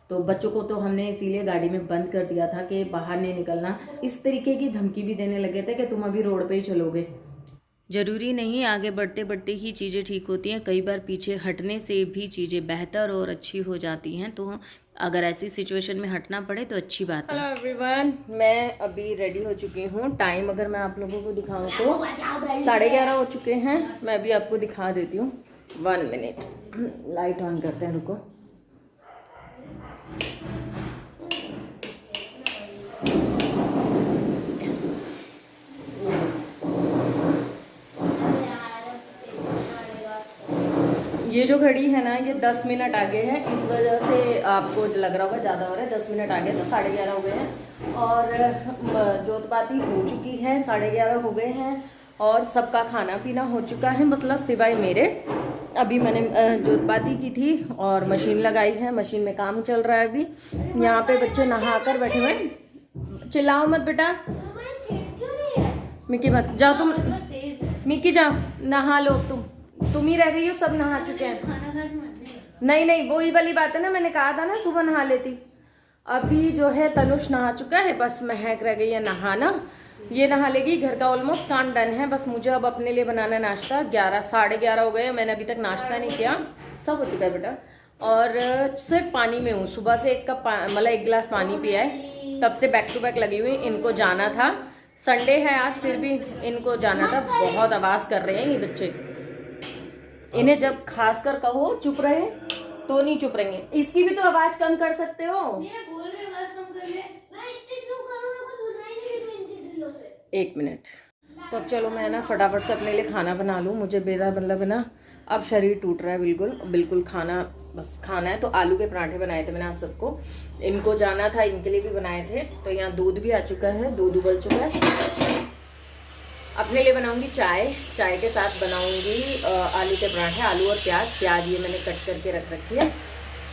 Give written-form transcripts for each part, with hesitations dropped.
तो बच्चों को तो हमने इसीलिए गाड़ी में बंद कर दिया था कि बाहर नहीं निकलना। इस तरीके की धमकी भी देने लगे थे कि तुम अभी रोड पे ही चलोगे। ज़रूरी नहीं आगे बढ़ते बढ़ते ही चीज़ें ठीक होती हैं, कई बार पीछे हटने से भी चीज़ें बेहतर और अच्छी हो जाती हैं। तो अगर ऐसी सिचुएशन में हटना पड़े तो अच्छी बात है। हेलो एवरीवन, मैं अभी रेडी हो चुकी हूँ। टाइम अगर मैं आप लोगों को दिखाऊँ तो 11:30 हो चुके हैं। मैं अभी आपको दिखा देती हूँ, 1 मिनट। लाइट ऑन करते हैं, रुको। ये जो घड़ी है ना, ये 10 मिनट आगे है, इस वजह से आपको जो लग रहा होगा ज़्यादा हो रहा है। 10 मिनट आगे तो 11:30 हो गए हैं और जोतबाती हो चुकी है, 11:30 हो गए हैं और सबका खाना पीना हो चुका है, मतलब सिवाय मेरे। अभी मैंने जोतबाती की थी और मशीन लगाई है, मशीन में काम चल रहा है अभी। यहाँ पे बच्चे नहा कर बैठे हुए हैं। चिल्लाओ मत बेटा, मिक्की मत जाओ तुम, मिक्की जाओ नहा लो। तुम ही रह गई हो, सब नहा चुके हैं। नहीं वही वाली बात है ना, मैंने कहा था ना सुबह नहा लेती। अभी जो है तनुष नहा चुका है, बस महक रह गई है नहाना। ये नहा लेगी, घर का ऑलमोस्ट काम डन है। बस मुझे अब अपने लिए बनाना नाश्ता। 11 हो गए, मैंने अभी तक नाश्ता नहीं किया। सब हो चुका है बेटा, और सिर्फ पानी में हूँ। सुबह से 1 कप मतलब 1 गिलास पानी पिया है, तब से बैक टू बैक लगी हुई। इनको जाना था, संडे है आज, फिर भी इनको जाना था। बहुत आवाज़ कर रहे हैं ये बच्चे। इन्हें जब खासकर कहो चुप रहे तो नहीं चुप रहेंगे। इसकी भी तो आवाज कम कर सकते हो। बोल रहे आवाज कम कर ले। मैं इतनी क्यों करूं, मेरे को सुनाई नहीं देता इनके ढिल्लों से। 1 मिनट। तो अब चलो मैं ना फटाफट से अपने लिए खाना बना लूँ। मुझे मेरा मतलब है ना, अब शरीर टूट रहा है बिल्कुल। खाना बस खाना है। तो आलू के पराठे बनाए थे मैंने आज सबको। इनको जाना था, इनके लिए भी बनाए थे। तो यहाँ दूध भी आ चुका है, दूध उबल चुका है। अपने लिए बनाऊंगी चाय के साथ बनाऊंगी आलू के पराठे, आलू और प्याज ये मैंने कट करके रख रखी है।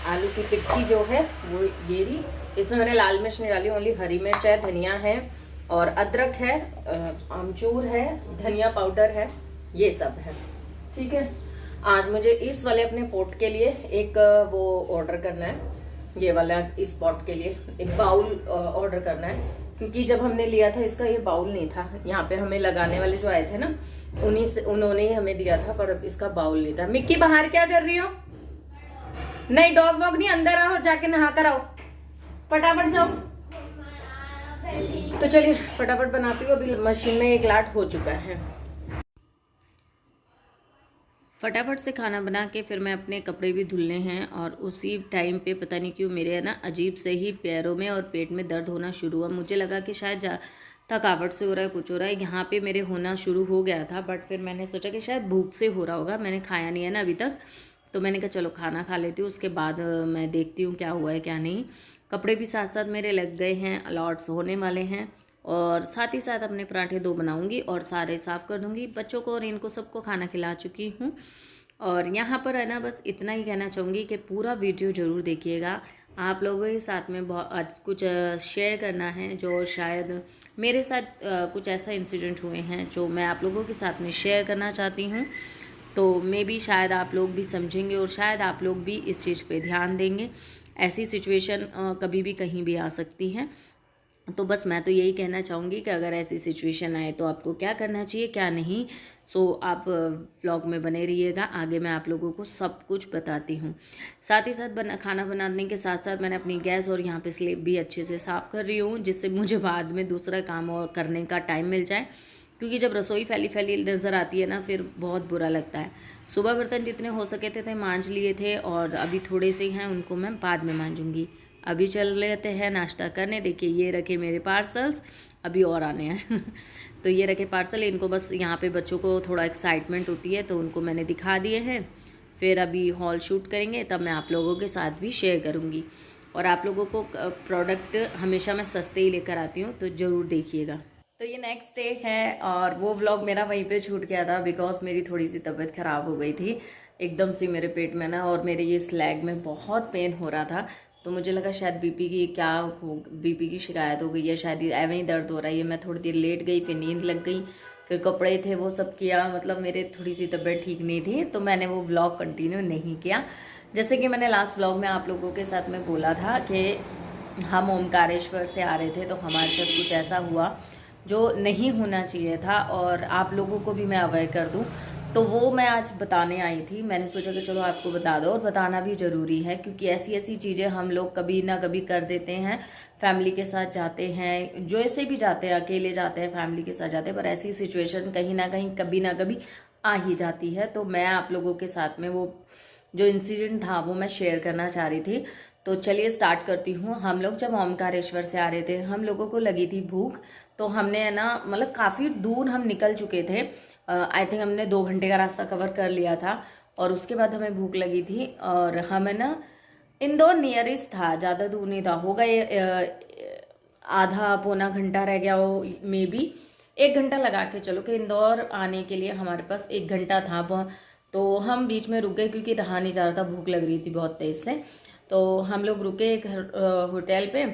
आलू की टिक्की जो है वो ये रही। इसमें मैंने लाल मिर्च नहीं डाली, ओनली हरी मिर्च है, धनिया है और अदरक है, अमचूर है, धनिया पाउडर है, ये सब है। ठीक है। आज मुझे इस वाले अपने पोट के लिए एक वो ऑर्डर करना है, ये वाला इस पॉट के लिए एक बाउल ऑर्डर करना है, क्योंकि जब हमने लिया था इसका ये बाउल नहीं था। यहाँ पे हमें लगाने वाले जो आए थे ना, उन्होंने ही हमें दिया था, पर अब इसका बाउल नहीं था। मिक्की बाहर क्या कर रही हो? नहीं, डॉग वॉग नहीं, अंदर आओ, जाके नहा कर आओ, फटाफट जाओ। तो चलिए फटाफट बनाती हूँ। अभी मशीन में 1 लाट हो चुका है। फटाफट से खाना बना के फिर मैं अपने कपड़े भी धुलने हैं, और उसी टाइम पे पता नहीं क्यों मेरे है ना अजीब से ही पैरों में और पेट में दर्द होना शुरू हुआ। मुझे लगा कि शायद थकावट से हो रहा है, कुछ हो रहा है। यहाँ पे मेरे होना शुरू हो गया था, बट फिर मैंने सोचा कि शायद भूख से हो रहा होगा। मैंने खाया नहीं है ना अभी तक, तो मैंने कहा चलो खाना खा लेती हूँ, उसके बाद मैं देखती हूँ क्या हुआ है क्या नहीं। कपड़े भी साथ साथ मेरे लग गए हैं, अलॉट्स होने वाले हैं, और साथ ही साथ अपने पराठे 2 बनाऊंगी और सारे साफ़ कर दूंगी। बच्चों को और इनको सबको खाना खिला चुकी हूँ। और यहाँ पर है ना, बस इतना ही कहना चाहूँगी कि पूरा वीडियो ज़रूर देखिएगा। आप लोगों के साथ में बहुत कुछ शेयर करना है, जो शायद मेरे साथ कुछ ऐसा इंसिडेंट हुए हैं जो मैं आप लोगों के साथ में शेयर करना चाहती हूँ। तो मे बी शायद आप लोग भी समझेंगे और शायद आप लोग भी इस चीज़ पे ध्यान देंगे। ऐसी सिचुएशन कभी भी कहीं भी आ सकती है। तो बस मैं तो यही कहना चाहूँगी कि अगर ऐसी सिचुएशन आए तो आपको क्या करना चाहिए क्या नहीं। सो आप व्लॉग में बने रहिएगा, आगे मैं आप लोगों को सब कुछ बताती हूँ। साथ ही साथ खाना बनाने के साथ साथ मैंने अपनी गैस और यहाँ पे स्लेब भी अच्छे से साफ़ कर रही हूँ, जिससे मुझे बाद में दूसरा काम और करने का टाइम मिल जाए। क्योंकि जब रसोई फैली फैली नज़र आती है ना, फिर बहुत बुरा लगता है। सुबह बर्तन जितने हो सके थे मांज लिए थे, और अभी थोड़े से हैं, उनको मैं बाद में मांजूँगी। अभी चल लेते हैं नाश्ता करने। देखिए ये रखे मेरे पार्सल्स, अभी और आने हैं तो ये रखे पार्सल। इनको बस यहाँ पे बच्चों को थोड़ा एक्साइटमेंट होती है, तो उनको मैंने दिखा दिए हैं। फिर अभी हॉल शूट करेंगे, तब मैं आप लोगों के साथ भी शेयर करूँगी। और आप लोगों को प्रोडक्ट हमेशा मैं सस्ते ही लेकर आती हूँ, तो ज़रूर देखिएगा। तो ये नेक्स्ट डे है, और वो व्लॉग मेरा वहीं पे छूट गया था, बिकॉज मेरी थोड़ी सी तबीयत ख़राब हो गई थी एकदम से मेरे पेट में ना, और मेरे ये स्लैग में बहुत पेन हो रहा था। तो मुझे लगा शायद बीपी की शिकायत हो गई है, शायद एवं ही दर्द हो रहा है। मैं थोड़ी देर लेट गई, फिर नींद लग गई, फिर कपड़े थे वो सब किया, मतलब मेरे थोड़ी सी तबीयत ठीक नहीं थी, तो मैंने वो व्लॉग कंटिन्यू नहीं किया। जैसे कि मैंने लास्ट व्लॉग में आप लोगों के साथ में बोला था कि हम ओमकारेश्वर से आ रहे थे, तो हमारे साथ कुछ ऐसा हुआ जो नहीं होना चाहिए था और आप लोगों को भी मैं अवेयर कर दूं, तो वो मैं आज बताने आई थी। मैंने सोचा कि चलो आपको बता दो, और बताना भी ज़रूरी है क्योंकि ऐसी ऐसी चीज़ें हम लोग कभी ना कभी कर देते हैं। फैमिली के साथ जाते हैं, जो ऐसे भी जाते हैं, अकेले जाते हैं, फैमिली के साथ जाते हैं, पर ऐसी सिचुएशन कहीं ना कहीं कभी ना कभी आ ही जाती है। तो मैं आप लोगों के साथ में वो जो इंसिडेंट था वो मैं शेयर करना चाह रही थी। तो चलिए स्टार्ट करती हूँ। हम लोग जब ओमकारेश्वर से आ रहे थे, हम लोगों को लगी थी भूख, तो हमने है ना, मतलब काफ़ी दूर हम निकल चुके थे। आई थिंक हमने 2 घंटे का रास्ता कवर कर लिया था और उसके बाद हमें भूख लगी थी। और हमें ना इंदौर नियरेस्ट था, ज़्यादा दूर नहीं था, होगा ये आधा पौना घंटा रह गया हो, मे बी 1 घंटा लगा के चलो कि इंदौर आने के लिए हमारे पास 1 घंटा था। तो हम बीच में रुक गए क्योंकि रहा नहीं जा रहा था, भूख लग रही थी बहुत तेज़ से। तो हम लोग रुके एक होटल पे।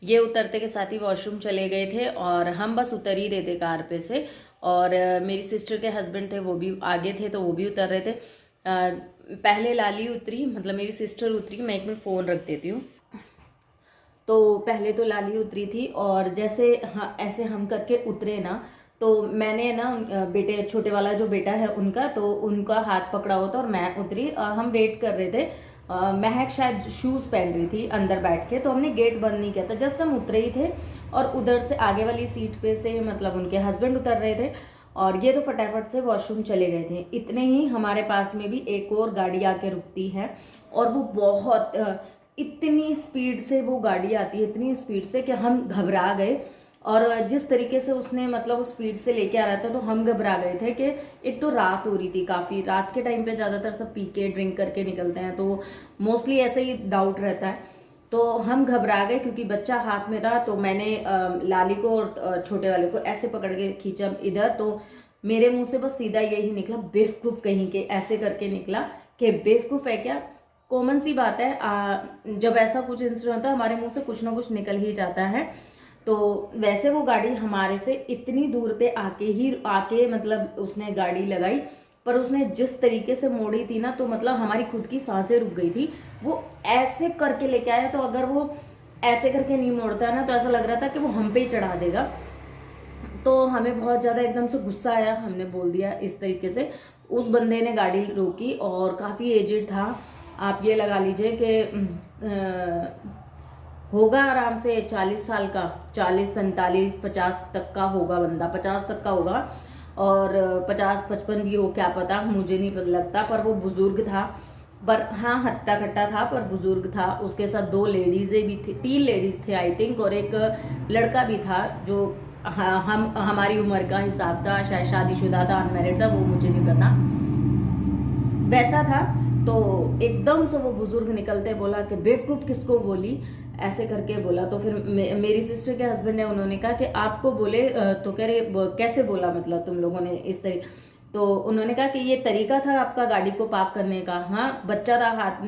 ये उतरते के साथ ही वॉशरूम चले गए थे और हम बस उतर ही रहे थे कार पे से। और मेरी सिस्टर के हस्बैंड थे, वो भी आगे थे, तो वो भी उतर रहे थे। पहले लाली उतरी, मतलब मेरी सिस्टर उतरी। मैं 1 मिनट फ़ोन रख देती हूँ। तो पहले तो लाली उतरी थी और जैसे हाँ ऐसे हम करके उतरे ना, तो मैंने ना बेटे, छोटे वाला जो बेटा है उनका, तो उनका हाथ पकड़ा हुआ था और मैं उतरी। हम वेट कर रहे थे। महक शायद शूज़ पहन रही थी अंदर बैठ के, तो हमने गेट बंद नहीं किया था, जस्ट हम उतरे ही थे। और उधर से आगे वाली सीट पे से मतलब उनके हस्बैंड उतर रहे थे और ये तो फटाफट से वॉशरूम चले गए थे। इतने ही हमारे पास में भी एक और गाड़ी आके रुकती है और वो बहुत इतनी स्पीड से वो गाड़ी आती है, इतनी स्पीड से कि हम घबरा गए। और जिस तरीके से उसने मतलब उस स्पीड से लेके आ रहा था, तो हम घबरा गए थे कि एक तो रात हो रही थी काफ़ी, रात के टाइम पे ज़्यादातर सब पी के ड्रिंक करके निकलते हैं, तो मोस्टली ऐसे ही डाउट रहता है। तो हम घबरा गए क्योंकि बच्चा हाथ में था। तो मैंने लाली को और छोटे वाले को ऐसे पकड़ के खींचा इधर, तो मेरे मुंह से बस सीधा यही निकला, बेवकूफ़ कहीं के, ऐसे करके निकला कि बेवकूफ़ है क्या। कॉमन सी बात है, जब ऐसा कुछ इंसिडेंट होता है हमारे मुंह से कुछ ना कुछ निकल ही जाता है। तो वैसे वो गाड़ी हमारे से इतनी दूर पे आके मतलब उसने गाड़ी लगाई, पर उसने जिस तरीके से मोड़ी थी ना, तो मतलब हमारी खुद की सांसें रुक गई थी। वो ऐसे करके लेके आया, तो अगर वो ऐसे करके नहीं मोड़ता ना, तो ऐसा लग रहा था कि वो हम पे ही चढ़ा देगा। तो हमें बहुत ज़्यादा एकदम से गुस्सा आया, हमने बोल दिया इस तरीके से। उस बंदे ने गाड़ी रोकी और काफ़ी एजेड था, आप ये लगा लीजिए कि होगा आराम से 40 साल का, 40 45 50 तक का होगा बंदा, 50 तक का होगा। और 50 55 भी हो, क्या पता, मुझे नहीं लगता, पर वो बुजुर्ग था। पर हाँ हट्टा कट्टा था, पर बुजुर्ग था। उसके साथ 2 लेडीजें भी थी, 3 लेडीज थे आई थिंक, और एक लड़का भी था जो हम हमारी उम्र का हिसाब था, शायद शादीशुदा था, अनमैरिड था, वो मुझे नहीं पता, वैसा था। तो एकदम से वो बुजुर्ग निकलते बोला कि बेवकूफ़ किसको बोली, ऐसे करके बोला। तो फिर मेरी सिस्टर के हस्बैंड ने, उन्होंने कहा कि आपको बोले, तो कह रहे कैसे बोला, मतलब तुम लोगों ने इस तरीके। तो उन्होंने कहा कि ये तरीका था आपका गाड़ी को पार्क करने का। हाँ बच्चा था हाथ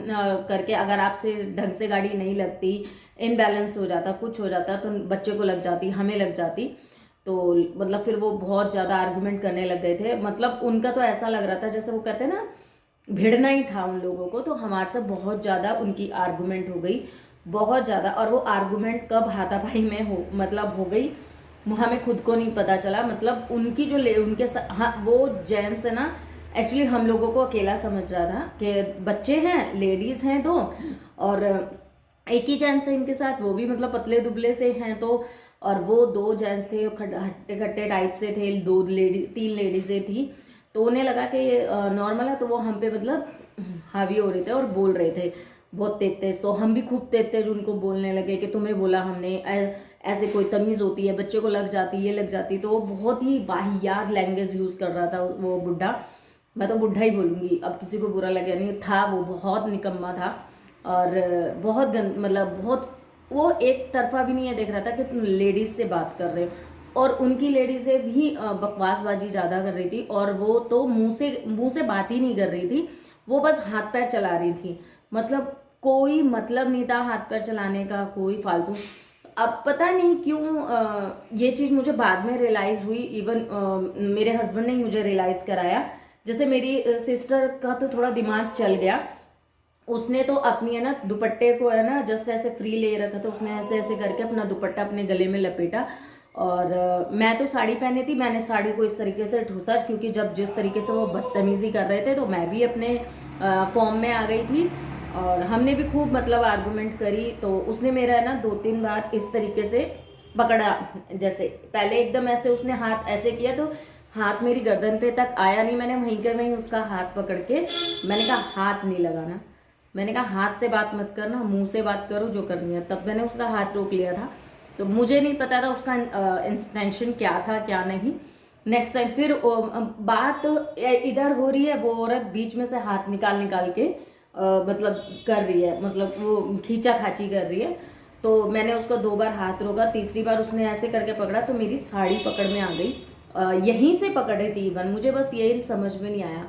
करके, अगर आपसे ढंग से गाड़ी नहीं लगती, इनबैलेंस हो जाता, कुछ हो जाता, तो बच्चे को लग जाती, हमें लग जाती। तो मतलब फिर वो बहुत ज़्यादा आर्गुमेंट करने लग गए थे। मतलब उनका तो ऐसा लग रहा था जैसे वो कहते हैं ना, भिड़ना ही था उन लोगों को। तो हमारे से बहुत ज़्यादा उनकी आर्गुमेंट हो गई, बहुत ज़्यादा। और वो आर्गुमेंट कब हाथापाई में मतलब हो गई, हमें खुद को नहीं पता चला। मतलब उनकी जो उनके हाँ वो जेंट्स है ना, एक्चुअली हम लोगों को अकेला समझ रहा था कि बच्चे हैं, लेडीज हैं 2, और एक ही जेंट्स है इनके साथ, वो भी मतलब पतले दुबले से हैं। तो और वो 2 जेंट्स थे, हट्टे खट्टे टाइप से थे, 3 लेडीजें थी। तो उन्हें लगा कि ये नॉर्मल है, तो वो हम पे मतलब हावी हो रहे थे और बोल रहे थे बहुत तेज तेज। तो हम भी खूब तेज तेज उनको बोलने लगे कि तुम्हें बोला हमने, ऐसे कोई तमीज़ होती है, बच्चे को लग जाती, ये लग जाती। तो वो बहुत ही वाहियात लैंग्वेज यूज़ कर रहा था वो बुढ़ा। मैं तो बुढ़ा ही बोलूँगी, अब किसी को बुरा लगे नहीं था, वो बहुत निकम्मा था और बहुत मतलब बहुत, वो एक तरफा भी नहीं है देख रहा था कि तुम लेडीज़ से बात कर रहे हो। और उनकी लेडीज़ें भी बकवासबाजी ज़्यादा कर रही थी, और वो तो मुंह से बात ही नहीं कर रही थी, वो बस हाथ पैर चला रही थी। मतलब कोई मतलब नहीं था हाथ पैर चलाने का, कोई फालतू। अब पता नहीं क्यों ये चीज़ मुझे बाद में रियलाइज़ हुई, इवन मेरे हस्बैंड ने मुझे रियलाइज़ कराया। जैसे मेरी सिस्टर का तो थोड़ा दिमाग चल गया, उसने तो अपनी है ना दुपट्टे को है ना जस्ट ऐसे फ्री ले रखा था, उसने ऐसे ऐसे करके अपना दुपट्टा अपने गले में लपेटा। और मैं तो साड़ी पहनी थी, मैंने साड़ी को इस तरीके से ठूसा, क्योंकि जब जिस तरीके से वो बदतमीजी कर रहे थे तो मैं भी अपने फॉर्म में आ गई थी। और हमने भी खूब मतलब आर्गुमेंट करी। तो उसने मेरा है ना 2-3 बार इस तरीके से पकड़ा, जैसे पहले एकदम ऐसे उसने हाथ ऐसे किया तो हाथ मेरी गर्दन पे तक आया नहीं, मैंने वहीं के वहीं उसका हाथ पकड़ के मैंने कहा हाथ नहीं लगाना, मैंने कहा हाथ से बात मत करना, मुंह से बात करो जो करनी है। तब मैंने उसका हाथ रोक लिया था। तो मुझे नहीं पता था उसका इंटेंशन क्या था क्या नहीं। नेक्स्ट टाइम फिर बात इधर हो रही है, वो औरत बीच में से हाथ निकाल निकाल के मतलब कर रही है, मतलब वो खींचा खाची कर रही है। तो मैंने उसको 2 बार हाथ रोका, तीसरी बार उसने ऐसे करके पकड़ा तो मेरी साड़ी पकड़ में आ गई। यहीं से पकड़े थी इवन, मुझे बस ये समझ में नहीं आया।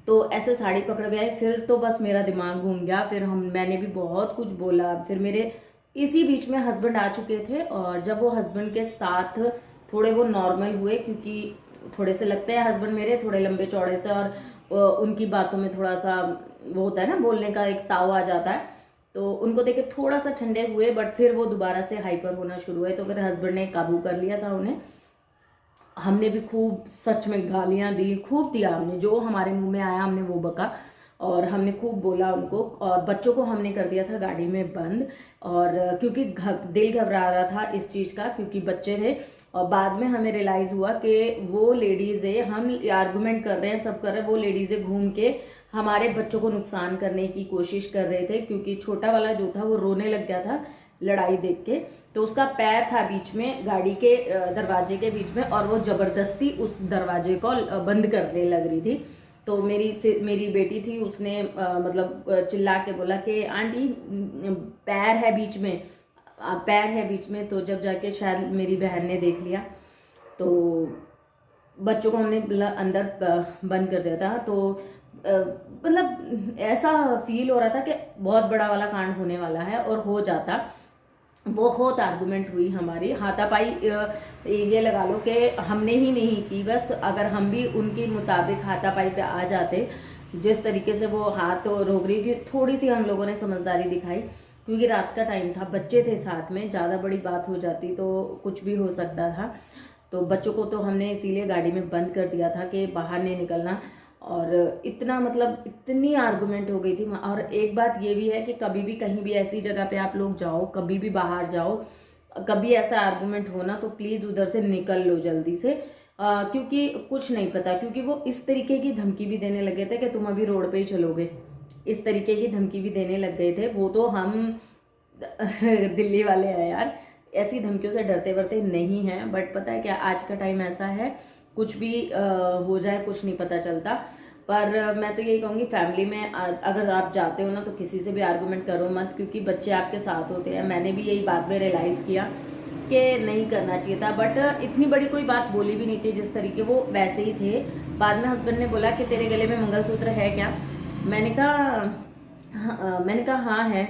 तो ऐसे साड़ी पकड़ में आई, फिर तो बस मेरा दिमाग घूम गया। फिर मैंने भी बहुत कुछ बोला। फिर मेरे इसी बीच में हस्बैंड आ चुके थे, और जब वो हस्बैंड के साथ थोड़े वो नॉर्मल हुए, क्योंकि थोड़े से लगते हैं हस्बैंड मेरे थोड़े लंबे चौड़े से, और उनकी बातों में थोड़ा सा वो होता है ना बोलने का एक ताव आ जाता है। तो उनको देख के थोड़ा सा ठंडे हुए, बट फिर वो दोबारा से हाइपर होना शुरू हुए। तो फिर हस्बैंड ने काबू कर लिया था उन्हें। हमने भी खूब सच में गालियां दी, खूब दिया हमने, जो हमारे मुंह में आया हमने वो बका, और हमने खूब बोला उनको। और बच्चों को हमने कर दिया था गाड़ी में बंद, और क्योंकि दिल घबरा रहा था इस चीज़ का, क्योंकि बच्चे थे। और बाद में हमें रियलाइज़ हुआ कि वो लेडीज़ें, हम आर्गूमेंट कर रहे हैं सब कर रहे हैं, वो लेडीज़ें घूम के हमारे बच्चों को नुकसान करने की कोशिश कर रहे थे। क्योंकि छोटा वाला जो था वो रोने लग गया था लड़ाई देख के, तो उसका पैर था बीच में गाड़ी के दरवाजे के बीच में, और वो जबरदस्ती उस दरवाजे को बंद करने लग रही थी। तो मेरी बेटी थी, उसने मतलब चिल्ला के बोला कि आंटी पैर है बीच में, पैर है बीच में। तो जब जाके शायद मेरी बहन ने देख लिया, तो बच्चों को हमने अंदर बंद कर दिया था। तो मतलब ऐसा फील हो रहा था कि बहुत बड़ा वाला कांड होने वाला है, और हो जाता। बहुत आर्गुमेंट हुई हमारी, हाथापाई ये लगा लो कि हमने ही नहीं की, बस अगर हम भी उनके मुताबिक हाथापाई पे आ जाते, जिस तरीके से वो हाथ रोक रही थी, थोड़ी सी हम लोगों ने समझदारी दिखाई, क्योंकि रात का टाइम था, बच्चे थे साथ में, ज़्यादा बड़ी बात हो जाती तो कुछ भी हो सकता था। तो बच्चों को तो हमने इसीलिए गाड़ी में बंद कर दिया था कि बाहर नहीं निकलना। और इतना मतलब इतनी आर्गुमेंट हो गई थी। और एक बात ये भी है कि कभी भी कहीं भी ऐसी जगह पे आप लोग जाओ, कभी भी बाहर जाओ, कभी ऐसा आर्गुमेंट हो ना, तो प्लीज़ उधर से निकल लो जल्दी से, क्योंकि कुछ नहीं पता। क्योंकि वो इस तरीके की धमकी भी देने लगे थे कि तुम अभी रोड पे ही चलोगे, इस तरीके की धमकी भी देने लग गए थे। वो तो हम दिल्ली वाले हैं यार, ऐसी धमकियों से डरते वरते नहीं हैं। बट पता है क्या, आज का टाइम ऐसा है, कुछ भी हो जाए, कुछ नहीं पता चलता। पर मैं तो यही कहूँगी, फैमिली में अगर आप जाते हो ना, तो किसी से भी आर्गुमेंट करो मत, क्योंकि बच्चे आपके साथ होते हैं। मैंने भी यही बात में रियलाइज़ किया कि नहीं करना चाहिए था, बट इतनी बड़ी कोई बात बोली भी नहीं थी, जिस तरीके वो वैसे ही थे। बाद में हस्बैंड ने बोला कि तेरे गले में मंगलसूत्र है क्या? मैंने कहा हाँ है।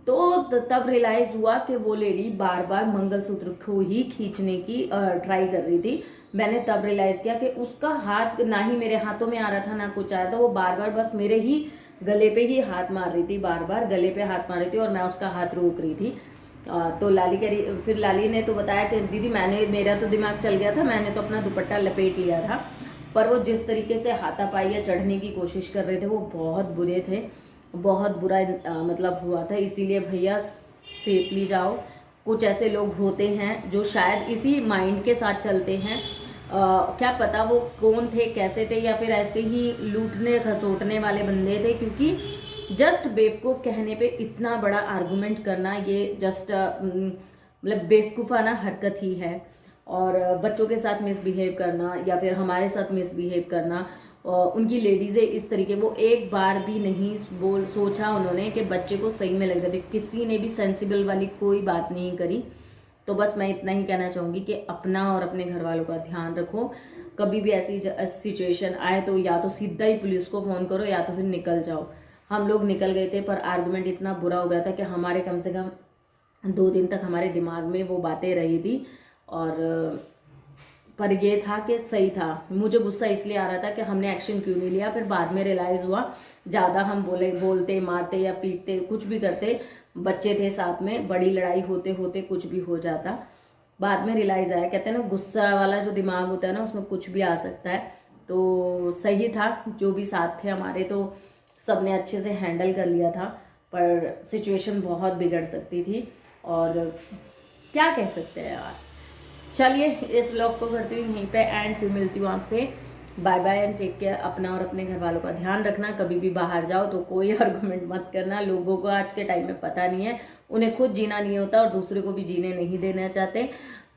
तो तब रियलाइज़ हुआ कि वो लेडी बार बार मंगलसूत्र को ही खींचने की ट्राई कर रही थी। मैंने तब रियलाइज़ किया कि उसका हाथ ना ही मेरे हाथों में आ रहा था, ना कुछ आया था, वो बार बार बस मेरे ही गले पे ही हाथ मार रही थी, बार बार गले पे हाथ मार रही थी, और मैं उसका हाथ रोक रही थी। तो लाली कह रही, फिर लाली ने तो बताया कि दीदी मेरा तो दिमाग चल गया था, मैंने तो अपना दुपट्टा लपेट लिया था। पर वो जिस तरीके से हाथापाई या चढ़ने की कोशिश कर रहे थे, वो बहुत बुरे थे, बहुत बुरा मतलब हुआ था। इसीलिए भैया सेफली जाओ। कुछ ऐसे लोग होते हैं जो शायद इसी माइंड के साथ चलते हैं, क्या पता वो कौन थे, कैसे थे, या फिर ऐसे ही लूटने खसोटने वाले बंदे थे। क्योंकि जस्ट बेवकूफ़ कहने पे इतना बड़ा आर्गुमेंट करना, ये जस्ट मतलब बेवकूफ़ाना हरकत ही है। और बच्चों के साथ मिसबिहेव करना, या फिर हमारे साथ मिसबिहेव करना, उनकी लेडीज़ें इस तरीके, वो एक बार भी नहीं सोचा उन्होंने कि बच्चे को सही में लग जाती, किसी ने भी सेंसिबल वाली कोई बात नहीं करी। तो बस मैं इतना ही कहना चाहूँगी कि अपना और अपने घर वालों का ध्यान रखो। कभी भी ऐसी सिचुएशन आए तो या तो सीधा ही पुलिस को फ़ोन करो, या तो फिर निकल जाओ। हम लोग निकल गए थे, पर आर्गुमेंट इतना बुरा हो गया था कि हमारे कम से कम 2 दिन तक हमारे दिमाग में वो बातें रही थी। और पर ये था कि सही था। मुझे गुस्सा इसलिए आ रहा था कि हमने एक्शन क्यों नहीं लिया। फिर बाद में रियलाइज़ हुआ ज़्यादा हम बोलते मारते या पीटते कुछ भी करते, बच्चे थे साथ में, बड़ी लड़ाई होते होते कुछ भी हो जाता। बाद में रियलाइज़ आया, कहते हैं ना गुस्सा वाला जो दिमाग होता है ना उसमें कुछ भी आ सकता है। तो सही था, जो भी साथ थे हमारे तो सबने अच्छे से हैंडल कर लिया था, पर सिचुएशन बहुत बिगड़ सकती थी और क्या कह सकते हैं यार। चलिए इस व्लॉग को करती हूँ यहीं पे एंड, फिर मिलती हूँ आपसे। Bye bye and take care. अपना और अपने घर वालों का ध्यान रखना। कभी भी बाहर जाओ तो कोई आर्गुमेंट मत करना। लोगों को आज के टाइम में पता नहीं है, उन्हें खुद जीना नहीं होता और दूसरे को भी जीने नहीं देना चाहते।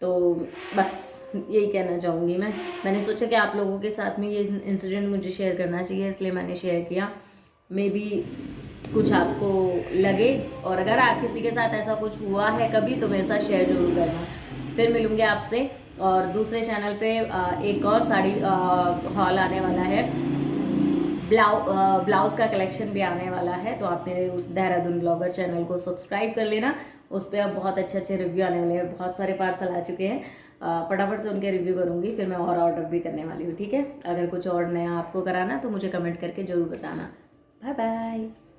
तो बस यही कहना चाहूँगी मैंने सोचा कि आप लोगों के साथ में ये इंसिडेंट मुझे शेयर करना चाहिए, इसलिए मैंने शेयर किया। मे बी कुछ आपको लगे, और अगर आप किसी के साथ ऐसा कुछ हुआ है कभी तो मेरे साथ शेयर जरूर करना। फिर मिलूंगे आपसे, और दूसरे चैनल पे एक और साड़ी हॉल आने वाला है, ब्लाउज का कलेक्शन भी आने वाला है। तो आप मेरे उस देहरादून ब्लॉगर चैनल को सब्सक्राइब कर लेना, उस पर अब बहुत अच्छे अच्छे रिव्यू आने वाले हैं। बहुत सारे पार्सल आ चुके हैं, फटाफट से उनके रिव्यू करूंगी, फिर मैं और ऑर्डर भी करने वाली हूँ। ठीक है, अगर कुछ और नया आपको कराना तो मुझे कमेंट करके जरूर बताना। Bye bye.